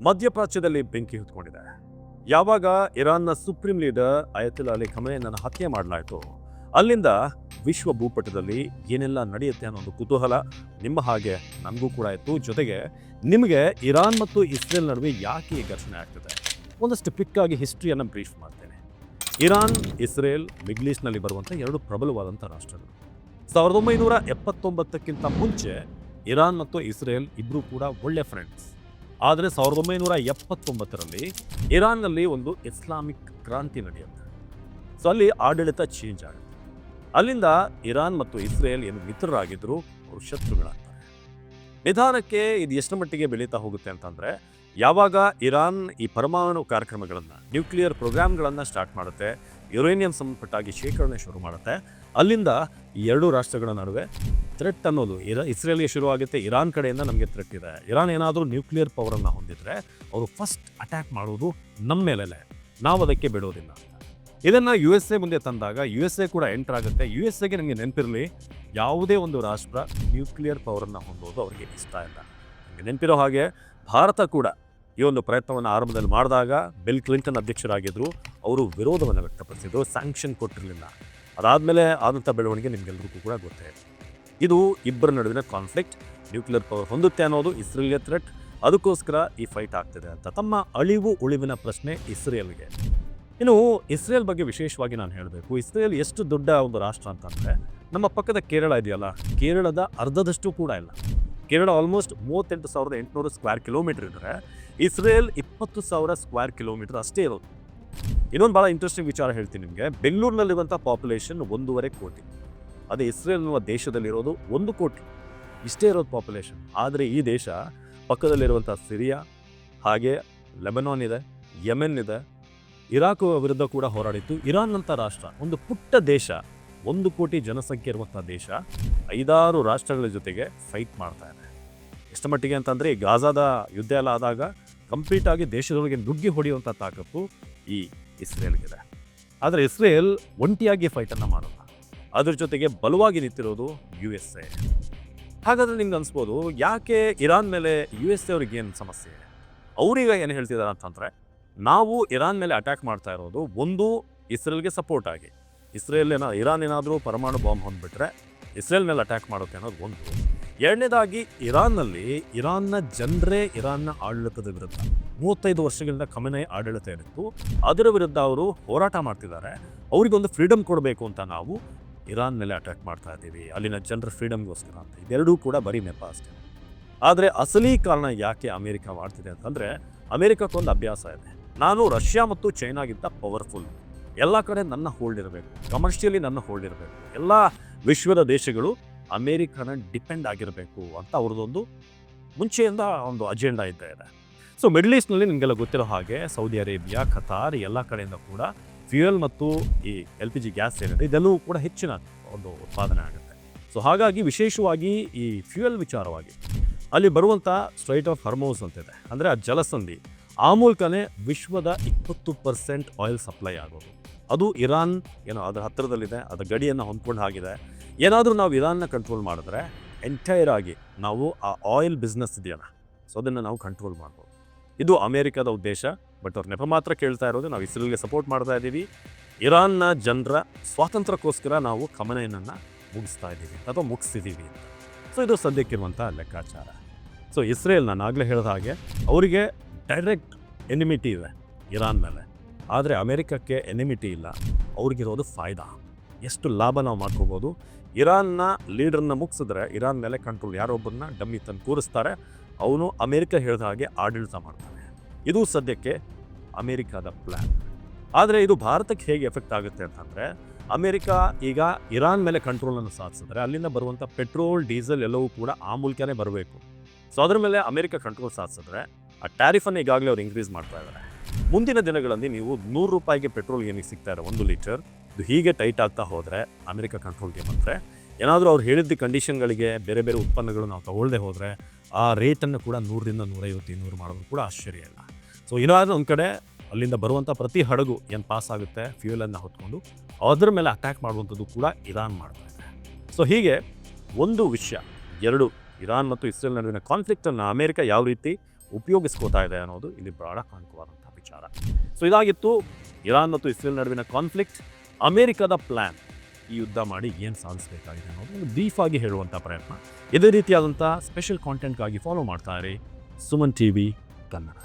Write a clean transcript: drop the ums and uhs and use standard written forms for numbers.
ಮಧ್ಯಪ್ರಾಚ್ಯದಲ್ಲಿ ಬೆಂಕಿ ಹೊತ್ಕೊಂಡಿದೆ. ಯಾವಾಗ ಇರಾನ್ನ ಸುಪ್ರೀಂ ಲೀಡರ್ ಅಯತುಲ್ಲಾ ಅಲಿ ಖಮೇನಿಯನ್ನು ಹತ್ಯೆ ಮಾಡಲಾಯಿತು, ಅಲ್ಲಿಂದ ವಿಶ್ವ ಭೂಪಟದಲ್ಲಿ ಏನೆಲ್ಲ ನಡೆಯುತ್ತೆ ಅನ್ನೋ ಒಂದು ಕುತೂಹಲ ನಿಮ್ಮ ಹಾಗೆ ನನಗೂ ಕೂಡ ಇತ್ತು. ಜೊತೆಗೆ ನಿಮಗೆ ಇರಾನ್ ಮತ್ತು ಇಸ್ರೇಲ್ ನಡುವೆ ಯಾಕೆ ಈ ಘರ್ಷಣೆ ಆಗ್ತದೆ, ಒಂದಷ್ಟು ಕ್ವಿಕ್ಕಾಗಿ ಹಿಸ್ಟ್ರಿಯನ್ನು ಬ್ರೀಫ್ ಮಾಡ್ತೇನೆ. ಇರಾನ್, ಇಸ್ರೇಲ್ ಮಿಡ್ಲ್ ಈಸ್ಟ್ನಲ್ಲಿ ಬರುವಂಥ ಎರಡು ಪ್ರಬಲವಾದಂಥ ರಾಷ್ಟ್ರಗಳು. 1979ಕ್ಕಿಂತ ಮುಂಚೆ ಇರಾನ್ ಮತ್ತು ಇಸ್ರೇಲ್ ಇಬ್ಬರೂ ಕೂಡ ಒಳ್ಳೆ ಫ್ರೆಂಡ್ಸ್. ಆದರೆ 1979ರಲ್ಲಿ ಇರಾನ್ನಲ್ಲಿ ಒಂದು ಇಸ್ಲಾಮಿಕ್ ಕ್ರಾಂತಿ ನಡೆಯುತ್ತೆ. ಸೊ ಅಲ್ಲಿ ಆಡಳಿತ ಚೇಂಜ್ ಆಗುತ್ತೆ. ಅಲ್ಲಿಂದ ಇರಾನ್ ಮತ್ತು ಇಸ್ರೇಲ್ ಏನು ಮಿತ್ರರಾಗಿದ್ದರು ಅವರು ಶತ್ರುಗಳಾಗ್ತಾರೆ. ನಿಧಾನಕ್ಕೆ ಇದು ಎಷ್ಟು ಮಟ್ಟಿಗೆ ಬೆಳೀತಾ ಹೋಗುತ್ತೆ ಅಂತಂದರೆ, ಯಾವಾಗ ಇರಾನ್ ಈ ಪರಮಾಣು ಕಾರ್ಯಕ್ರಮಗಳನ್ನು, ನ್ಯೂಕ್ಲಿಯರ್ ಪ್ರೋಗ್ರಾಮ್ಗಳನ್ನು ಸ್ಟಾರ್ಟ್ ಮಾಡುತ್ತೆ, ಯುರೇನಿಯಂ ಸಂಬಂಧಪಟ್ಟಾಗಿ ಶೇಖರಣೆ ಶುರು ಮಾಡುತ್ತೆ, ಅಲ್ಲಿಂದ ಈ ಎರಡು ರಾಷ್ಟ್ರಗಳ ನಡುವೆ ಥ್ರೆಟ್ ಅನ್ನೋದು ಇಸ್ರೇಲ್ಗೆ ಶುರುವಾಗುತ್ತೆ. ಇರಾನ್ ಕಡೆಯಿಂದ ನಮಗೆ ಥ್ರೆಟ್ ಇದೆ. ಇರಾನ್ ಏನಾದರೂ ನ್ಯೂಕ್ಲಿಯರ್ ಪವರನ್ನು ಹೊಂದಿದ್ರೆ ಅವರು ಫಸ್ಟ್ ಅಟ್ಯಾಕ್ ಮಾಡೋದು ನಮ್ಮ ಮೇಲೆಲೆ, ನಾವು ಅದಕ್ಕೆ ಬಿಡೋದಿಲ್ಲ. ಇದನ್ನು USA ಮುಂದೆ ತಂದಾಗ USA ಕೂಡ ಎಂಟರ್ ಆಗುತ್ತೆ. USAಗೆ ನಿಮಗೆ ನೆನಪಿರಲಿ, ಯಾವುದೇ ಒಂದು ರಾಷ್ಟ್ರ ನ್ಯೂಕ್ಲಿಯರ್ ಪವರನ್ನು ಹೊಂದೋದು ಅವರಿಗೆ ಇಷ್ಟ ಇಲ್ಲ. ನಿಮಗೆ ನೆನಪಿರೋ ಹಾಗೆ ಭಾರತ ಕೂಡ ಈ ಒಂದು ಪ್ರಯತ್ನವನ್ನು ಆರಂಭದಲ್ಲಿ ಮಾಡಿದಾಗ ಬಿಲ್ ಕ್ಲಿಂಟನ್ ಅಧ್ಯಕ್ಷರಾಗಿದ್ದರು. ಅವರು ವಿರೋಧವನ್ನು ವ್ಯಕ್ತಪಡಿಸಿದ್ರು, ಸ್ಯಾಂಕ್ಷನ್ ಕೊಟ್ಟಿರಲಿಲ್ಲ. ಅದಾದಮೇಲೆ ಆದಂಥ ಬೆಳವಣಿಗೆ ನಿಮಗೆಲ್ಲರಿಗೂ ಕೂಡ ಗೊತ್ತೇ ಇದೆ. ಇದು ಇಬ್ಬರ ನಡುವಿನ ಕಾನ್ಫ್ಲಿಕ್ಟ್. ನ್ಯೂಕ್ಲಿಯರ್ ಪವರ್ ಹೊಂದುತ್ತೆ ಅನ್ನೋದು ಇಸ್ರೇಲ್ಗೆ ಥ್ರೆಟ್. ಅದಕ್ಕೋಸ್ಕರ ಈ ಫೈಟ್ ಆಗ್ತಿದೆ ಅಂತ. ತಮ್ಮ ಅಳಿವು ಉಳಿವಿನ ಪ್ರಶ್ನೆ ಇಸ್ರೇಲ್ಗೆ. ಇನ್ನು ಇಸ್ರೇಲ್ ಬಗ್ಗೆ ವಿಶೇಷವಾಗಿ ನಾನು ಹೇಳಬೇಕು. ಇಸ್ರೇಲ್ ಎಷ್ಟು ದೊಡ್ಡ ಒಂದು ರಾಷ್ಟ್ರ ಅಂತಂದರೆ, ನಮ್ಮ ಪಕ್ಕದ ಕೇರಳ ಇದೆಯಲ್ಲ, ಕೇರಳದ ಅರ್ಧದಷ್ಟು ಕೂಡ ಇಲ್ಲ. ಕೇರಳ ಆಲ್ಮೋಸ್ಟ್ 38,800 ಸ್ಕ್ವೇರ್ ಕಿಲೋಮೀಟರ್ ಇದ್ದರೆ ಇಸ್ರೇಲ್ 20,000 ಸ್ಕ್ವೇರ್ ಕಿಲೋಮೀಟರ್ ಅಷ್ಟೇ ಇರೋದು. ಇನ್ನೊಂದು ಭಾಳ ಇಂಟ್ರೆಸ್ಟಿಂಗ್ ವಿಚಾರ ಹೇಳ್ತೀನಿ ನಿಮಗೆ. ಬೆಂಗಳೂರಿನಲ್ಲಿರುವಂಥ ಪಾಪ್ಯುಲೇಷನ್ 1.5 ಕೋಟಿ. ಅದೇ ಇಸ್ರೇಲ್ ಅನ್ನುವ ದೇಶದಲ್ಲಿರೋದು 1 ಕೋಟಿ. ಇಷ್ಟೇ ಇರೋದು ಪಾಪ್ಯುಲೇಷನ್. ಆದರೆ ಈ ದೇಶ ಪಕ್ಕದಲ್ಲಿರುವಂಥ ಸಿರಿಯಾ, ಹಾಗೆ ಲೆಬನಾನ್ ಇದೆ, ಯೆಮೆನ್ ಇದೆ, ಇರಾಕ್ ವಿರುದ್ಧ ಕೂಡ ಹೋರಾಡಿತ್ತು. ಇರಾನ್ ಅಂತ ರಾಷ್ಟ್ರ, ಒಂದು ಪುಟ್ಟ ದೇಶ, 1 ಕೋಟಿ ಜನಸಂಖ್ಯೆ ಇರುವಂಥ ದೇಶ 5-6 ರಾಷ್ಟ್ರಗಳ ಜೊತೆಗೆ ಫೈಟ್ ಮಾಡ್ತಾ ಇದೆ. ಎಷ್ಟು ಮಟ್ಟಿಗೆ ಅಂತಂದರೆ, ಈ ಗಾಜಾದ ಯುದ್ಧ ಎಲ್ಲ ಆದಾಗ ಕಂಪ್ಲೀಟಾಗಿ ದೇಶದೊಳಗೆ ನುಗ್ಗಿ ಹೊಡೆಯುವಂಥ ತಾಕತ್ತು ಈ ಇಸ್ರೇಲ್ಗಿದೆ. ಆದರೆ ಇಸ್ರೇಲ್ ಒಂಟಿಯಾಗಿ ಫೈಟನ್ನು ಮಾಡೋಲ್ಲ, ಅದ್ರ ಜೊತೆಗೆ ಬಲವಾಗಿ ನಿಂತಿರೋದು USA. ಹಾಗಾದರೆ ನಿಮ್ಗೆ ಅನಿಸ್ಬೋದು, ಯಾಕೆ ಇರಾನ್ ಮೇಲೆ USA ಅವ್ರಿಗೆ ಏನು ಸಮಸ್ಯೆ? ಅವರೀಗ ಏನು ಹೇಳ್ತಿದ್ದಾರೆ ಅಂತಂದರೆ, ನಾವು ಇರಾನ್ ಮೇಲೆ ಅಟ್ಯಾಕ್ ಮಾಡ್ತಾ ಇರೋದು ಒಂದು ಇಸ್ರೇಲ್ಗೆ ಸಪೋರ್ಟ್ ಆಗಿ. ಇರಾನ್ ಏನಾದರೂ ಪರಮಾಣು ಬಾಂಬ್ ಹೊಂದ್ಬಿಟ್ರೆ ಇಸ್ರೇಲ್ ಮೇಲೆ ಅಟ್ಯಾಕ್ ಮಾಡುತ್ತೆ ಅನ್ನೋದು ಒಂದು. ಎರಡನೇದಾಗಿ, ಇರಾನ್ನ ಜನರೇ ಇರಾನ್ನ ಆಡಳಿತದ ವಿರುದ್ಧ 35 ವರ್ಷಗಳಿಂದ ಖಮೇನಿ ಆಡಳಿತ ಇತ್ತು. ಅದರ ವಿರುದ್ಧ ಅವರು ಹೋರಾಟ ಮಾಡ್ತಿದ್ದಾರೆ. ಅವರಿಗೊಂದು ಫ್ರೀಡಮ್ ಕೊಡಬೇಕು ಅಂತ ನಾವು ಇರಾನ್ ಮೇಲೆ ಅಟ್ಯಾಕ್ ಮಾಡ್ತಾ ಇದ್ದೀವಿ, ಅಲ್ಲಿನ ಜನರ ಫ್ರೀಡಮ್ಗೋಸ್ಕರ ಅಂತ. ಇದೆರಡೂ ಕೂಡ ಬರೀ ನೆಪ ಅಷ್ಟೇ. ಆದರೆ ಅಸಲಿ ಕಾರಣ ಯಾಕೆ ಅಮೇರಿಕ ಮಾಡ್ತಿದೆ ಅಂತಂದರೆ, ಅಮೇರಿಕಕ್ಕೊಂದು ಅಭ್ಯಾಸ ಇದೆ. ನಾನು ರಷ್ಯಾ ಮತ್ತು ಚೈನಾಗಿಂತ ಪವರ್ಫುಲ್, ಎಲ್ಲ ಕಡೆ ನನ್ನ ಹೋಲ್ಡ್ ಇರಬೇಕು, ಕಮರ್ಷಿಯಲಿ ನನ್ನ ಹೋಲ್ಡ್ ಇರಬೇಕು, ಎಲ್ಲ ವಿಶ್ವದ ದೇಶಗಳು ಅಮೇರಿಕನ ಡಿಪೆಂಡ್ ಆಗಿರಬೇಕು ಅಂತ ಅವ್ರದ್ದೊಂದು ಮುಂಚೆಯಿಂದ ಒಂದು ಅಜೆಂಡಾ ಇದ್ದೇ ಇದೆ. ಸೊ ಮಿಡ್ಲ್ ಈಸ್ಟ್ನಲ್ಲಿ ನಿಮಗೆಲ್ಲ ಗೊತ್ತಿರೋ ಹಾಗೆ ಸೌದಿ ಅರೇಬಿಯಾ, ಖತಾರ್ ಎಲ್ಲ ಕಡೆಯಿಂದ ಕೂಡ ಫ್ಯೂಯಲ್ ಮತ್ತು ಈ LPG ಗ್ಯಾಸ್ ಏನಿದೆ ಇದೆಲ್ಲವೂ ಕೂಡ ಹೆಚ್ಚಿನ ಒಂದು ಉತ್ಪಾದನೆ ಆಗುತ್ತೆ. ಸೊ ಹಾಗಾಗಿ ವಿಶೇಷವಾಗಿ ಈ ಫ್ಯೂಯಲ್ ವಿಚಾರವಾಗಿ ಅಲ್ಲಿ ಬರುವಂಥ ಸ್ಟ್ರೈಟ್ ಆಫ್ ಹಾರ್ಮುಜ್ ಅಂತಿದೆ, ಅಂದರೆ ಆ ಜಲಸಂಧಿ, ಆ ಮೂಲಕನೇ ವಿಶ್ವದ 20% ಆಯಿಲ್ ಸಪ್ಲೈ ಆಗೋದು. ಅದು ಇರಾನ್ ಏನೋ ಅದರ ಹತ್ತಿರದಲ್ಲಿದೆ, ಅದರ ಗಡಿಯನ್ನು ಹೊಂದ್ಕೊಂಡು ಆಗಿದೆ. ಏನಾದರೂ ನಾವು ಇರಾನ್ನ ಕಂಟ್ರೋಲ್ ಮಾಡಿದ್ರೆ ಎಂಟೈರ್ ಆಗಿ ನಾವು ಆ ಆಯಿಲ್ ಬಿಸ್ನೆಸ್ ಇದೆಯಲ್ಲ, ಸೊ ಅದನ್ನು ನಾವು ಕಂಟ್ರೋಲ್ ಮಾಡ್ಬೋದು. ಇದು ಅಮೇರಿಕದ ಉದ್ದೇಶ. ಬಟ್ ಅವ್ರ ನೆಪ ಮಾತ್ರ ಕೇಳ್ತಾ ಇರೋದು, ನಾವು ಇಸ್ರೇಲ್ಗೆ ಸಪೋರ್ಟ್ ಮಾಡ್ತಾ ಇದ್ದೀವಿ, ಇರಾನ್ನ ಜನರ ಸ್ವಾತಂತ್ರ್ಯಕ್ಕೋಸ್ಕರ ನಾವು ಖಮೇನಿಯನ್ನು ಮುಗಿಸ್ತಾ ಇದ್ದೀವಿ ಅಥವಾ ಮುಗಿಸ್ತಿದ್ದೀವಿ ಅಂತ. ಸೊ ಇದು ಸದ್ಯಕ್ಕಿರುವಂಥ ಲೆಕ್ಕಾಚಾರ. ಸೊ ಇಸ್ರೇಲ್, ನಾನು ಆಗಲೇ ಹೇಳಿದ ಹಾಗೆ, ಅವರಿಗೆ ಡೈರೆಕ್ಟ್ ಎನಿಮಿಟಿ ಇದೆ ಇರಾನ್ ಮೇಲೆ. ಆದರೆ ಅಮೇರಿಕಕ್ಕೆ ಎನಿಮಿಟಿ ಇಲ್ಲ, ಅವ್ರಿಗಿರೋದು ಫಾಯ್ದಾ. ಎಷ್ಟು ಲಾಭ ನಾವು ಮಾಡ್ಕೋಬೋದು. ಇರಾನ್ನ ಲೀಡರ್ನ ಮುಗಿಸಿದ್ರೆ ಇರಾನ್ ಮೇಲೆ ಕಂಟ್ರೋಲ್, ಯಾರೊಬ್ಬರನ್ನ ಡಮ್ಮಿ ತಂದು ಕೂರಿಸ್ತಾರೆ, ಅವನು ಅಮೇರಿಕ ಹೇಳಿದ ಹಾಗೆ ಆಡಳಿತ ಮಾಡ್ತಾನೆ. ಇದು ಸದ್ಯಕ್ಕೆ ಅಮೇರಿಕಾದ ಪ್ಲ್ಯಾನ್. ಆದರೆ ಇದು ಭಾರತಕ್ಕೆ ಹೇಗೆ ಎಫೆಕ್ಟ್ ಆಗುತ್ತೆ ಅಂತಂದರೆ, ಅಮೇರಿಕ ಈಗ ಇರಾನ್ ಮೇಲೆ ಕಂಟ್ರೋಲನ್ನು ಸಾಧಿಸಿದ್ರೆ ಅಲ್ಲಿಂದ ಬರುವಂಥ ಪೆಟ್ರೋಲ್, ಡೀಸೆಲ್ ಎಲ್ಲವೂ ಕೂಡ ಆ ಮೂಲಕನೇ ಬರಬೇಕು. ಸೊ ಅದರ ಮೇಲೆ ಅಮೇರಿಕ ಕಂಟ್ರೋಲ್ ಸಾಧಿಸಿದ್ರೆ ಆ ಟ್ಯಾರಿಫನ್ನು ಈಗಾಗಲೇ ಅವ್ರು ಇನ್ಕ್ರೀಸ್ ಮಾಡ್ತಾ ಇದ್ದಾರೆ. ಮುಂದಿನ ದಿನಗಳಲ್ಲಿ ನೀವು 100 ರೂಪಾಯಿಗೆ ಪೆಟ್ರೋಲ್ ಏನಿಗೆ ಸಿಗ್ತಾ ಇದೆ 1 ಲೀಟರ್, ಇದು ಹೀಗೆ ಟೈಟ್ ಆಗ್ತಾ ಹೋದರೆ ಅಮೇರಿಕ ಕಂಟ್ರೋಲ್ಗೆ ಬಂದರೆ, ಏನಾದರೂ ಅವ್ರು ಹೇಳಿದ್ದ ಕಂಡೀಷನ್ಗಳಿಗೆ ಬೇರೆ ಬೇರೆ ಉತ್ಪನ್ನಗಳು ನಾವು ತಗೊಳ್ಳದೆ ಹೋದರೆ ಆ ರೇಟನ್ನು ಕೂಡ 100ರಿಂದ 150, 200 ಮಾಡೋದು ಕೂಡ ಆಶ್ಚರ್ಯ ಇಲ್ಲ. ಸೊ ಏನಾದರೂ ಒಂದು ಕಡೆ ಅಲ್ಲಿಂದ ಬರುವಂಥ ಪ್ರತಿ ಹಡಗು ಏನು ಪಾಸ್ ಆಗುತ್ತೆ ಫ್ಯೂಯಲನ್ನು ಹೊತ್ಕೊಂಡು ಅದರ ಮೇಲೆ ಅಟ್ಯಾಕ್ ಮಾಡುವಂಥದ್ದು ಕೂಡ ಇರಾನ್ ಮಾಡ್ತಾ ಇದೆ. ಸೊ ಹೀಗೆ ಒಂದು ವಿಷಯ, ಎರಡು ಇರಾನ್ ಮತ್ತು ಇಸ್ರೇಲ್ ನಡುವಿನ ಕಾನ್ಫ್ಲಿಕ್ಟನ್ನು ಅಮೇರಿಕ ಯಾವ ರೀತಿ ಉಪಯೋಗಿಸ್ಕೋತಾ ಇದೆ ಅನ್ನೋದು ಇಲ್ಲಿ ಬಹಳ ಕಾಣುವಾದಂಥ ವಿಚಾರ. ಸೊ ಇದಾಗಿತ್ತು ಇರಾನ್ ಮತ್ತು ಇಸ್ರೇಲ್ ನಡುವಿನ ಕಾನ್ಫ್ಲಿಕ್ಟ್. ಅಮೇರಿಕದ ಪ್ಲ್ಯಾನ್ ಈ ಯುದ್ಧ ಮಾಡಿ ಏನು ಸಾಧಿಸಬೇಕಾಗಿದೆ ಅನ್ನೋದು ಒಂದು ಬ್ರೀಫಾಗಿ ಹೇಳುವಂಥ ಪ್ರಯತ್ನ. ಇದೇ ರೀತಿಯಾದಂಥ ಸ್ಪೆಷಲ್ ಕಾಂಟೆಂಟ್ಗಾಗಿ ಫಾಲೋ ಮಾಡ್ತಾ ಇರಿ ಸುಮನ್ ಟಿವಿ ಕನ್ನಡ.